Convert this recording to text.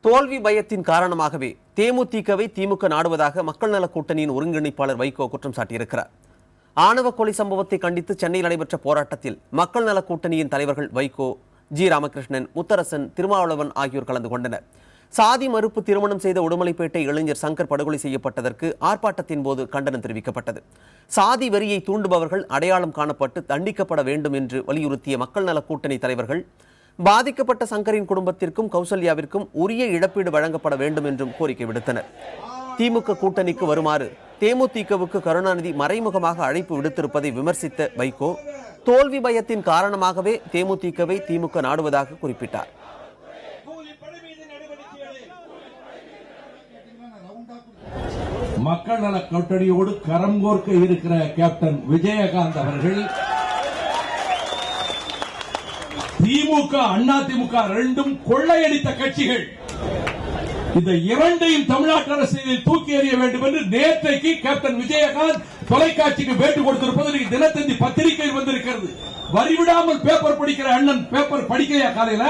தோல்வி பயத்தின் காரணமாகவே தேமுதிகவை திமுக நாடுவதாக மக்கள் நல கூட்டணியின் ஒருங்கிணைப்பாளர் வைகோ குற்றம் சாட்டியிருக்கிறார். ஆணவ கொலை சம்பவத்தை கண்டித்து சென்னையில் நடைபெற்ற போராட்டத்தில் மக்கள் நல கூட்டணியின் தலைவர்கள் வைகோ, ஜி. ராமகிருஷ்ணன், முத்தரசன், திருமாவளவன் ஆகியோர் கலந்து கொண்டனர். சாதி மறுப்பு திருமணம் செய்த உடுமலைப்பேட்டை இளைஞர் சங்கர் படுகொலை செய்யப்பட்டதற்கு ஆர்ப்பாட்டத்தின் போது கண்டனம் தெரிவிக்கப்பட்டது. சாதி வெறியை தூண்டுபவர்கள் அடையாளம் காணப்பட்டு தண்டிக்கப்பட வேண்டும் என்று வலியுறுத்திய மக்கள் நல கூட்டணி தலைவர்கள் பாதிக்கப்பட்ட சங்கரின் குடும்பத்திற்கும் கௌசல்யாவிற்கும் உரிய இழப்பீடு வழங்கப்பட வேண்டும் என்றும் கோரிக்கை விடுத்தனர். திமுக கூட்டணிக்கு வருமாறு தேமுதிகவுக்கு கருணாநிதி மறைமுகமாக அழைப்பு விடுத்திருப்பதை விமர்சித்த வைகோ, தோல்வி பயத்தின் காரணமாகவே தேமுதிகவை திமுக நாடுவதாக குறிப்பிட்டார். மக்கள் நல கூட்டணியோடு கரம் கோர்க்க இருக்கிற கேப்டன் விஜயகாந்த் அவர்கள் திமுக, அதிமுக இரண்டும் கொள்ளையடித்த கட்சிகள். இந்த இரண்டையும் தமிழ்நாட்டு அரசியலில் தூக்கி எறிய வேண்டும் என்று நேற்றைக்கு கேப்டன் விஜயகாந்த் தொலைக்காட்சிக்கு பேட்டி கொடுத்திருப்பது தினத்தந்தி பத்திரிகையில் வந்திருக்கிறது. வரிவிடாமல் பேப்பர் படிக்கிற அண்ணன் பேப்பர் படிக்கலையா காலையில?